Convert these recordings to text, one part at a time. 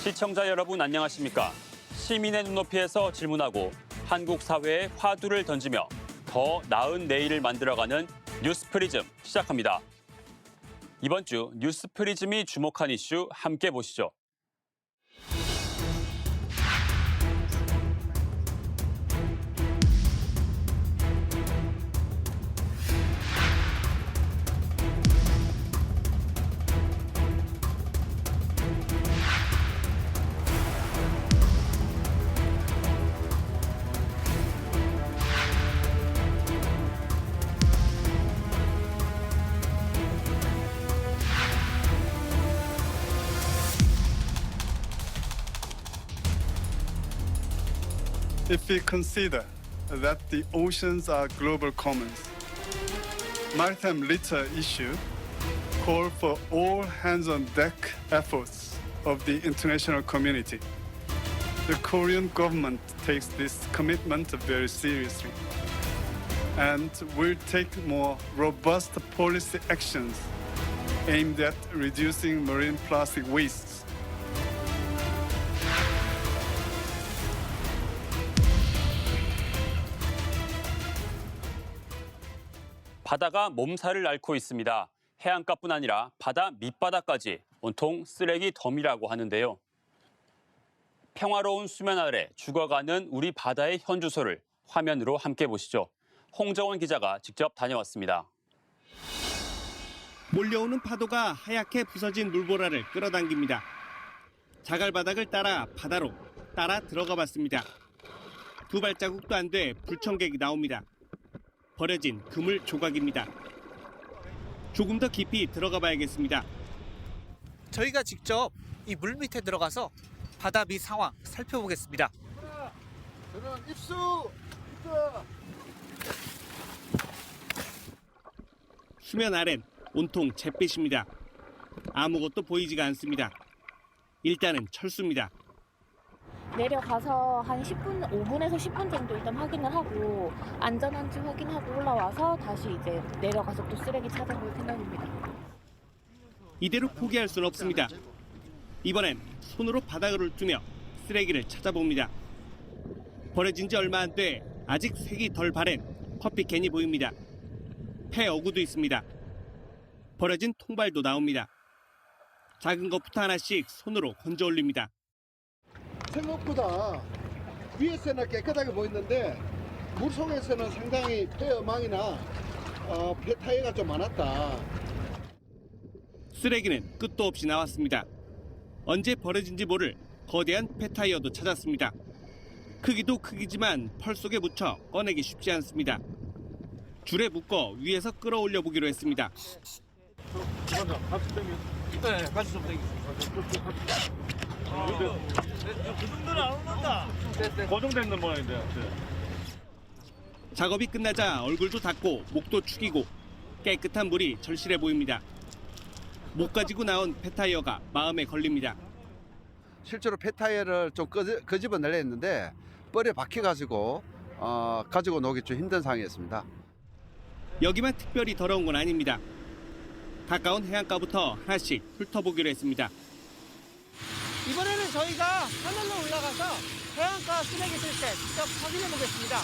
시청자 여러분 안녕하십니까? 시민의 눈높이에서 질문하고 한국 사회에 화두를 던지며 더 나은 내일을 만들어가는 뉴스프리즘 시작합니다. 이번 주 뉴스프리즘이 주목한 이슈 함께 보시죠. If we consider that the oceans are global commons, maritime litter issue call for all hands-on-deck efforts of the international community. The Korean government takes this commitment very seriously and will take more robust policy actions aimed at reducing marine plastic wastes. 바다가 몸살을 앓고 있습니다. 해안가뿐 아니라 바다 밑바닥까지 온통 쓰레기 덤이라고 하는데요. 평화로운 수면 아래 죽어가는 우리 바다의 현주소를 화면으로 함께 보시죠. 홍정원 기자가 직접 다녀왔습니다. 몰려오는 파도가 하얗게 부서진 물보라를 끌어당깁니다. 자갈바닥을 따라 바다로 따라 들어가 봤습니다. 두 발자국도 안 돼 불청객이 나옵니다. 버려진 그물 조각입니다. 조금 더 깊이 들어가 봐야겠습니다. 저희가 직접 이 물 밑에 들어가서 바다 밑 상황 살펴보겠습니다. 저는 입수! 수면 아래는 온통 잿빛입니다. 아무것도 보이지가 않습니다. 일단은 철수입니다. 내려가서 한 10분, 5분에서 10분 정도 일단 확인을 하고 안전한지 확인하고 올라와서 다시 이제 내려가서 또 쓰레기 찾아볼 생각입니다. 이대로 포기할 수는 없습니다. 이번엔 손으로 바닥을 훑으며 쓰레기를 찾아봅니다. 버려진 지 얼마 안 돼 아직 색이 덜 바랜 커피캔이 보입니다. 폐 어구도 있습니다. 버려진 통발도 나옵니다. 작은 것부터 하나씩 손으로 건져 올립니다. 생각보다 위에서는 깨끗하게 보이는데 물속에서는 상당히 폐어망이나 폐 타이어가 좀 많았다. 쓰레기는 끝도 없이 나왔습니다. 언제 버려진지 모를 거대한 폐타이어도 찾았습니다. 크기도 크기지만 펄 속에 묻혀 꺼내기 쉽지 않습니다. 줄에 묶어 위에서 끌어올려 보기로 했습니다. 네, 같이 좀 땡기세요. 그 정도는 안 온다. 고정되는 모양인데. 작업이 끝나자 얼굴도 닦고 목도 축이고 깨끗한 물이 절실해 보입니다. 못 가지고 나온 폐타이어가 마음에 걸립니다. 실제로 폐타이어를 좀 끄집어내려 했는데 뻘에 박혀가지고 가지고 나오기 좀 힘든 상황이었습니다. 여기만 특별히 더러운 건 아닙니다. 가까운 해안가부터 하나씩 훑어보기로 했습니다. 이번에는 저희가 하늘로 올라가서 해안가 쓰레기 쓸 때 직접 확인해 보겠습니다.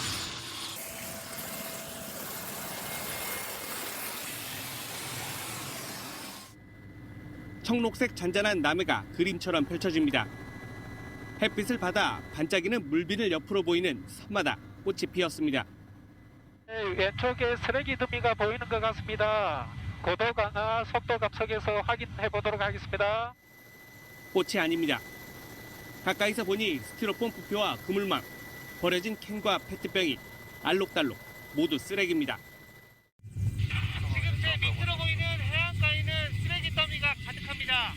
청록색 잔잔한 남해가 그림처럼 펼쳐집니다. 햇빛을 받아 반짝이는 물비늘 옆으로 보이는 섬마다 꽃이 피었습니다. 왼쪽에 쓰레기 더미가 보이는 것 같습니다. 고도 강화, 속도 감속에서 확인해 보도록 하겠습니다. 꽃이 아닙니다. 가까이서 보니 스티로폼 부표와 그물망, 버려진 캔과 페트병이 알록달록 모두 쓰레기입니다. 지금 제 밑으로 보이는 해안가에는 쓰레기 더미가 가득합니다.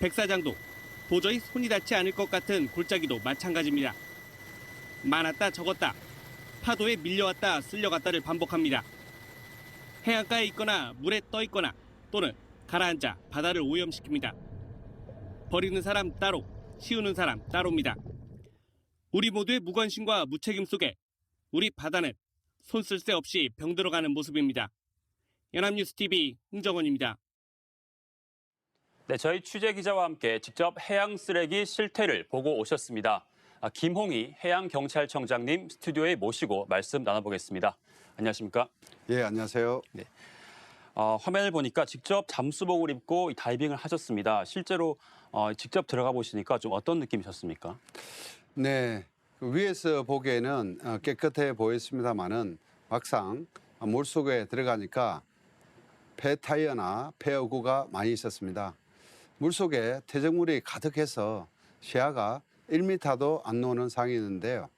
백사장도 도저히 손이 닿지 않을 것 같은 골짜기도 마찬가지입니다. 많았다 적었다, 파도에 밀려왔다 쓸려갔다를 반복합니다. 해안가에 있거나 물에 떠 있거나 또는 가라앉아 바다를 오염시킵니다. 버리는 사람 따로, 치우는 사람 따로입니다. 우리 모두의 무관심과 무책임 속에 우리 바다는 손 쓸 새 없이 병들어가는 모습입니다. 연합뉴스TV 홍정원입니다. 네, 저희 취재 기자와 함께 직접 해양 쓰레기 실태를 보고 오셨습니다. 김홍희 해양경찰청장님 스튜디오에 모시고 말씀 나눠보겠습니다. 안녕하십니까? 예, 안녕하세요. 화면을 보니까 직접 잠수복을 입고 다이빙을 하셨습니다. 실제로 직접 들어가 보시니까 좀 어떤 느낌이셨습니까? 네, 위에서 보기에는 깨끗해 보였습니다만은 막상 물속에 들어가니까 폐 타이어나 폐 어구가 많이 있었습니다. 물속에 퇴적물이 가득해서 시야가 1m도 안 나오는 상황이었는데요.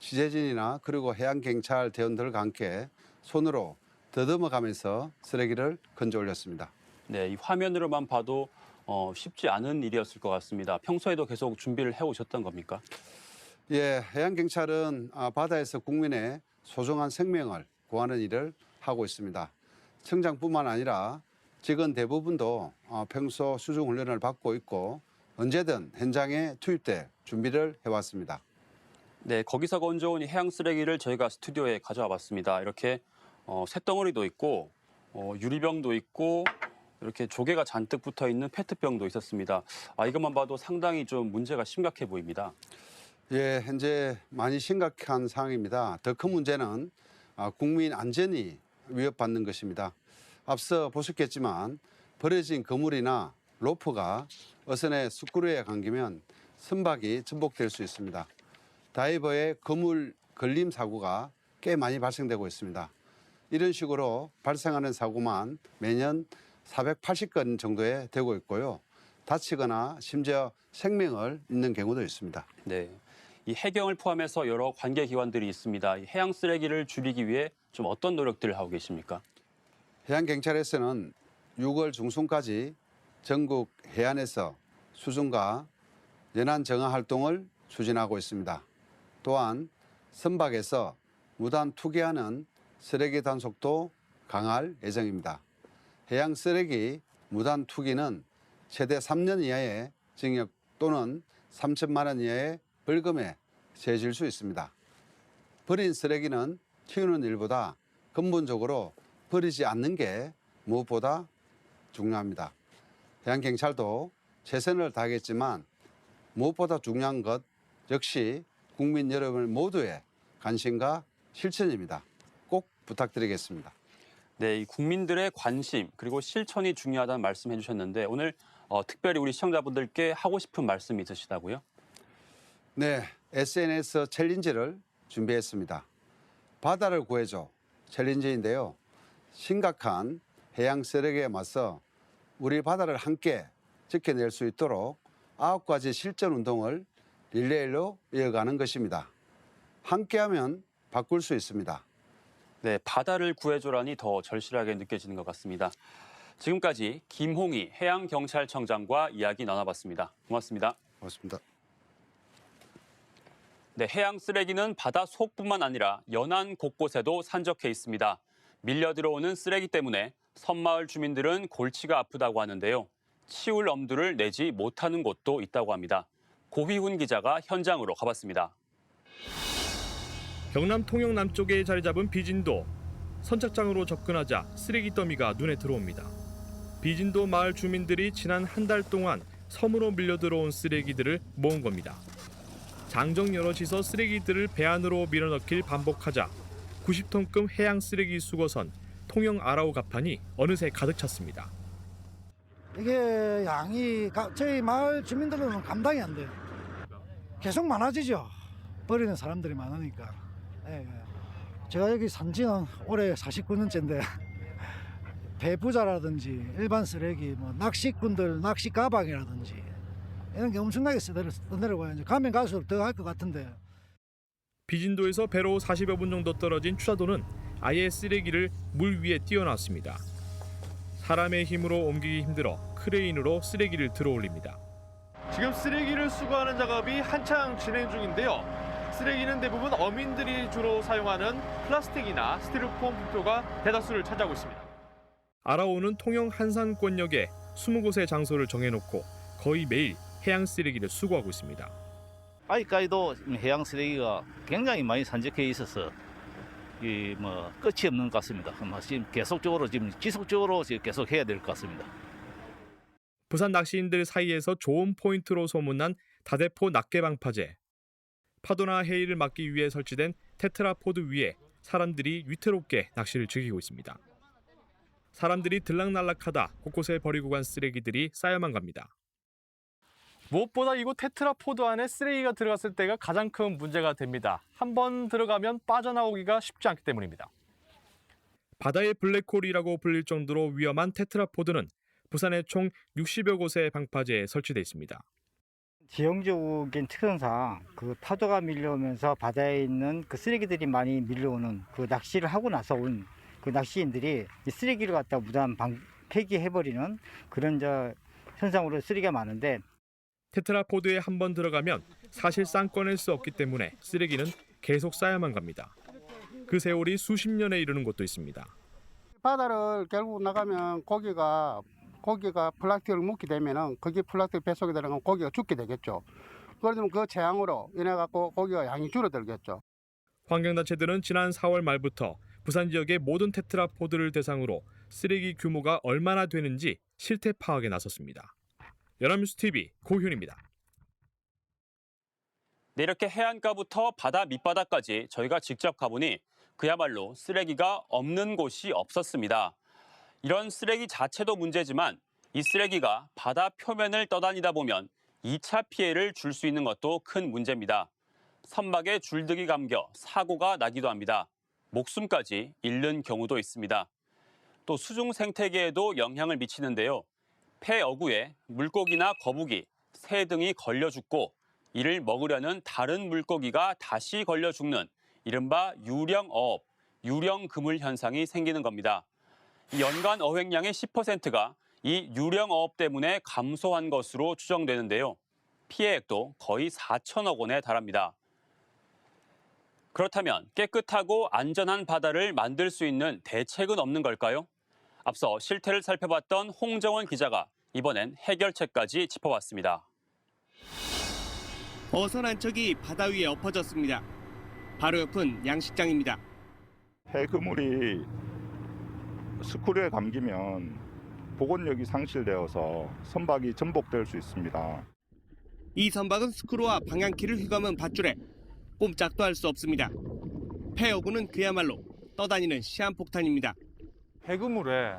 취재진이나 그리고 해양경찰 대원들과 함께 손으로 더듬어가면서 쓰레기를 건져 올렸습니다. 네, 이 화면으로만 봐도 쉽지 않은 일이었을 것 같습니다. 평소에도 계속 준비를 해오셨던 겁니까? 예, 해양경찰은 바다에서 국민의 소중한 생명을 구하는 일을 하고 있습니다. 청장뿐만 아니라 직원 대부분도 평소 수중 훈련을 받고 있고 언제든 현장에 투입될 준비를 해왔습니다. 네, 거기서 건져온 이 해양 쓰레기를 저희가 스튜디오에 가져와 봤습니다. 이렇게 쇳덩어리도 있고 유리병도 있고 이렇게 조개가 잔뜩 붙어 있는 페트병도 있었습니다. 이것만 봐도 상당히 좀 문제가 심각해 보입니다. 예, 현재 많이 심각한 상황입니다. 더 큰 문제는 국민 안전이 위협받는 것입니다. 앞서 보셨겠지만 버려진 그물이나 로프가 어선의 스크류에 감기면 선박이 전복될 수 있습니다. 다이버의 그물 걸림 사고가 꽤 많이 발생되고 있습니다. 이런 식으로 발생하는 사고만 매년 480건 정도에 되고 있고요. 다치거나 심지어 생명을 잃는 경우도 있습니다. 네, 이 해경을 포함해서 여러 관계기관들이 있습니다. 이 해양 쓰레기를 줄이기 위해 좀 어떤 노력들을 하고 계십니까? 해양경찰에서는 6월 중순까지 전국 해안에서 수중과 연안 정화 활동을 추진하고 있습니다. 또한 선박에서 무단 투기하는 쓰레기 단속도 강화할 예정입니다. 해양 쓰레기 무단 투기는 최대 3년 이하의 징역 또는 3천만 원 이하의 벌금에 처해질 수 있습니다. 버린 쓰레기는 치우는 일보다 근본적으로 버리지 않는 게 무엇보다 중요합니다. 해양경찰도 최선을 다하겠지만 무엇보다 중요한 것 역시 국민 여러분 모두의 관심과 실천입니다. 꼭 부탁드리겠습니다. 네, 이 국민들의 관심 그리고 실천이 중요하다는 말씀해 주셨는데 오늘 특별히 우리 시청자분들께 하고 싶은 말씀이 있으시다고요? 네, SNS 챌린지를 준비했습니다. 바다를 구해줘 챌린지인데요. 심각한 해양 쓰레기에 맞서 우리 바다를 함께 지켜낼 수 있도록 9가지 실전 운동을 릴레이로 이어가는 것입니다. 함께하면 바꿀 수 있습니다. 네, 바다를 구해줘라니 더 절실하게 느껴지는 것 같습니다. 지금까지 김홍희 해양경찰청장과 이야기 나눠봤습니다. 고맙습니다. 고맙습니다. 네, 해양 쓰레기는 바다 속뿐만 아니라 연안 곳곳에도 산적해 있습니다. 밀려 들어오는 쓰레기 때문에 섬마을 주민들은 골치가 아프다고 하는데요. 치울 엄두를 내지 못하는 곳도 있다고 합니다. 고휘훈 기자가 현장으로 가봤습니다. 경남 통영 남쪽에 자리 잡은 비진도. 선착장으로 접근하자 쓰레기 더미가 눈에 들어옵니다. 비진도 마을 주민들이 지난 한 달 동안 섬으로 밀려 들어온 쓰레기들을 모은 겁니다. 장정 여럿이서 쓰레기들을 배 안으로 밀어넣길 반복하자 90톤급 해양 쓰레기 수거선 통영 아라우 가판이 어느새 가득 찼습니다. 이게 양이 저희 마을 주민들은 감당이 안 돼요. 계속 많아지죠. 버리는 사람들이 많으니까. 예. 제가 여기 산지는 올해 49년째인데 배부자라든지 일반 쓰레기, 낚시꾼들 낚시 가방이라든지 이런 게 엄청나게 써내려가요. 이제 가면 갈수록 더 할 것 같은데. 비진도에서 배로 40여 분 정도 떨어진 추자도는 아예 쓰레기를 물 위에 띄워놨습니다. 사람의 힘으로 옮기기 힘들어 크레인으로 쓰레기를 들어올립니다. 지금 쓰레기를 수거하는 작업이 한창 진행 중인데요. 쓰레기는 대부분 어민들이 주로 사용하는 플라스틱이나 스티로폼 표가 대다수를 차지하고 있습니다. 아라오는 통영 한산권역에 20곳의 장소를 정해놓고 거의 매일 해양 쓰레기를 수거하고 있습니다. 아직까지도 해양 쓰레기가 굉장히 많이 산적해 있어서 끝이 없는 것 같습니다. 지금 지속적으로 계속 해야 될 것 같습니다. 부산 낚시인들 사이에서 좋은 포인트로 소문난 다대포 낱개방파제. 파도나 해일을 막기 위해 설치된 테트라포드 위에 사람들이 위태롭게 낚시를 즐기고 있습니다. 사람들이 들락날락하다 곳곳에 버리고 간 쓰레기들이 쌓여만 갑니다. 무엇보다 이곳 테트라포드 안에 쓰레기가 들어갔을 때가 가장 큰 문제가 됩니다. 한번 들어가면 빠져나오기가 쉽지 않기 때문입니다. 바다의 블랙홀이라고 불릴 정도로 위험한 테트라포드는 부산의 총 60여 곳의 방파제에 설치되어 있습니다. 지형적인 특성상 그 파도가 밀려오면서 바다에 있는 그 쓰레기들이 많이 밀려오는 그 낚시를 하고 나서 온 그 낚시인들이 이 쓰레기를 갖다 무단 폐기해버리는 그런 현상으로 쓰레기가 많은데, 테트라포드에 한번 들어가면 사실상 꺼낼 수 없기 때문에 쓰레기는 계속 쌓여만 갑니다. 그 세월이 수십 년에 이르는 곳도 있습니다. 바다를 결국 나가면 고기가 플라스틱을 묻게 되면은 거기 플라스틱 뱃속에 들어가면 고기가 죽게 되겠죠. 그러면 그 재앙으로 인해 갖고 고기가 양이 줄어들겠죠. 환경단체들은 지난 4월 말부터 부산 지역의 모든 테트라포드를 대상으로 쓰레기 규모가 얼마나 되는지 실태 파악에 나섰습니다. 연합뉴스 TV 고현입니다. 네, 이렇게 해안가부터 바다 밑바닥까지 저희가 직접 가보니 그야말로 쓰레기가 없는 곳이 없었습니다. 이런 쓰레기 자체도 문제지만 이 쓰레기가 바다 표면을 떠다니다 보면 2차 피해를 줄 수 있는 것도 큰 문제입니다. 선박에 줄득이 감겨 사고가 나기도 합니다. 목숨까지 잃는 경우도 있습니다. 또 수중 생태계에도 영향을 미치는데요. 폐 어구에 물고기나 거북이, 새 등이 걸려 죽고 이를 먹으려는 다른 물고기가 다시 걸려 죽는 이른바 유령어업, 유령그물 현상이 생기는 겁니다. 연간 어획량의 10%가 이 유령어업 때문에 감소한 것으로 추정되는데요. 피해액도 거의 4천억 원에 달합니다. 그렇다면 깨끗하고 안전한 바다를 만들 수 있는 대책은 없는 걸까요? 앞서 실태를 살펴봤던 홍정원 기자가 이번엔 해결책까지 짚어봤습니다. 어선 한 척이 바다 위에 엎어졌습니다. 바로 옆은 양식장입니다. 폐그물이 스크류에 감기면 복원력이 상실되어서 선박이 전복될 수 있습니다. 이 선박은 스크루와 방향키를 휘감은 밧줄에 꼼짝도 할 수 없습니다. 폐어구는 그야말로 떠다니는 시한폭탄입니다. 폐그물에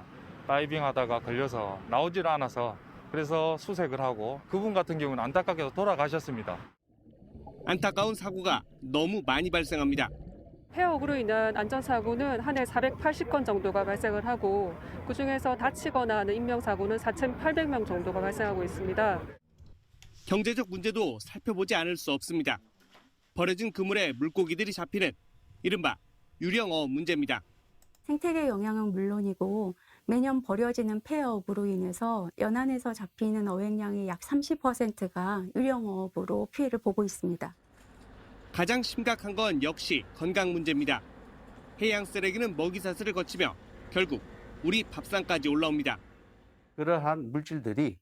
다이빙하다가 걸려서 나오질 않아서 그래서 수색을 하고 그분 같은 경우는 안타깝게도 돌아가셨습니다. 안타까운 사고가 너무 많이 발생합니다. 폐어구로 인한 안전사고는 한 해 480건 정도가 발생을 하고 그중에서 다치거나 하는 인명사고는 4,800명 정도가 발생하고 있습니다. 경제적 문제도 살펴보지 않을 수 없습니다. 버려진 그물에 물고기들이 잡히는 이른바 유령어업 문제입니다. 생태계 영향은 물론이고 매년 버려지는 폐어업으로 인해서 연안에서 잡히는 어획량의 약 30%가 유령어업으로 피해를 보고 있습니다. 가장 심각한 건 역시 건강 문제입니다. 해양 쓰레기는 먹이사슬을 거치며 결국 우리 밥상까지 올라옵니다. 그러한 물질들이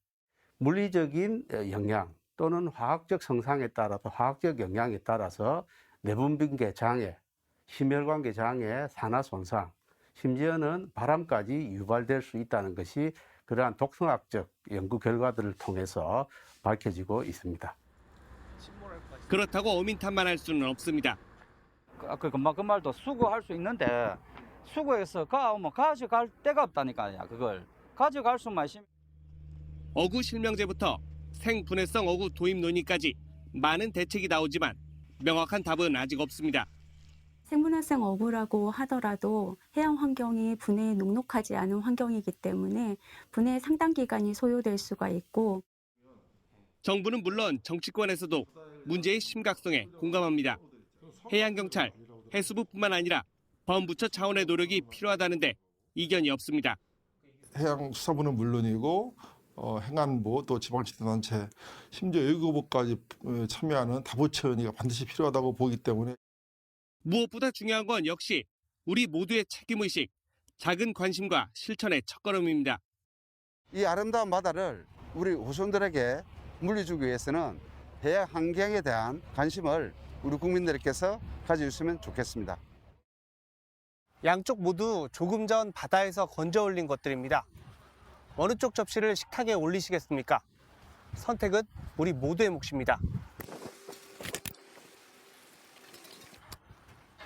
물리적인 영향 또는 화학적 성상에 따라서 화학적 영향에 따라서 내분비계 장애, 심혈관계 장애, 산화 손상, 심지어는 바람까지 유발될 수 있다는 것이 그러한 독성학적 연구 결과들을 통해서 밝혀지고 있습니다. 그렇다고 어민탄만 할 수는 없습니다. 그 말도 수거할 수 있는데 수거해서 가오면 가져갈 데가 없다니까요. 그걸 가져갈 수만 있으면. 어구 실명제부터 생분해성 어구 도입 논의까지 많은 대책이 나오지만 명확한 답은 아직 없습니다. 생분해성 어구라고 하더라도 해양 환경이 분해에 녹록하지 않은 환경이기 때문에 분해에 상당 기간이 소요될 수가 있고, 정부는 물론 정치권에서도 문제의 심각성에 공감합니다. 해양경찰, 해수부뿐만 아니라 범부처 차원의 노력이 필요하다는데 이견이 없습니다. 해양수사부는 물론이고 행안부 또 지방자치단체 심지어 외교부까지 참여하는 다부처연의가 반드시 필요하다고 보기 때문에 무엇보다 중요한 건 역시 우리 모두의 책임의식, 작은 관심과 실천의 첫걸음입니다. 이 아름다운 바다를 우리 후손들에게 물려주기 위해서는 해양 환경에 대한 관심을 우리 국민들께서 가져주시면 좋겠습니다. 양쪽 모두 조금 전 바다에서 건져 올린 것들입니다. 어느 쪽 접시를 식탁에 올리시겠습니까? 선택은 우리 모두의 몫입니다.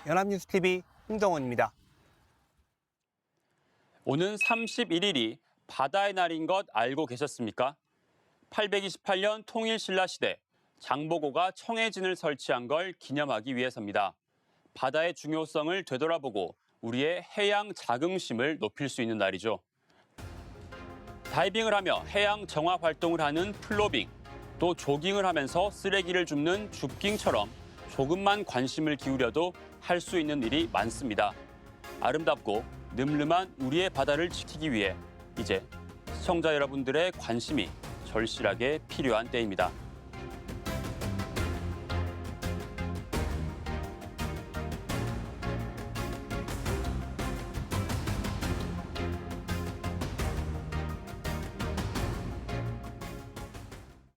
연합뉴스TV 홍정원입니다. 오는 31일이 바다의 날인 것 알고 계셨습니까? 828년 통일신라시대 장보고가 청해진을 설치한 걸 기념하기 위해서입니다. 바다의 중요성을 되돌아보고 우리의 해양 자긍심을 높일 수 있는 날이죠. 다이빙을 하며 해양 정화 활동을 하는 플로빙, 또 조깅을 하면서 쓰레기를 줍는 줍깅처럼 조금만 관심을 기울여도 할 수 있는 일이 많습니다. 아름답고 늠름한 우리의 바다를 지키기 위해 이제 시청자 여러분들의 관심이 절실하게 필요한 때입니다.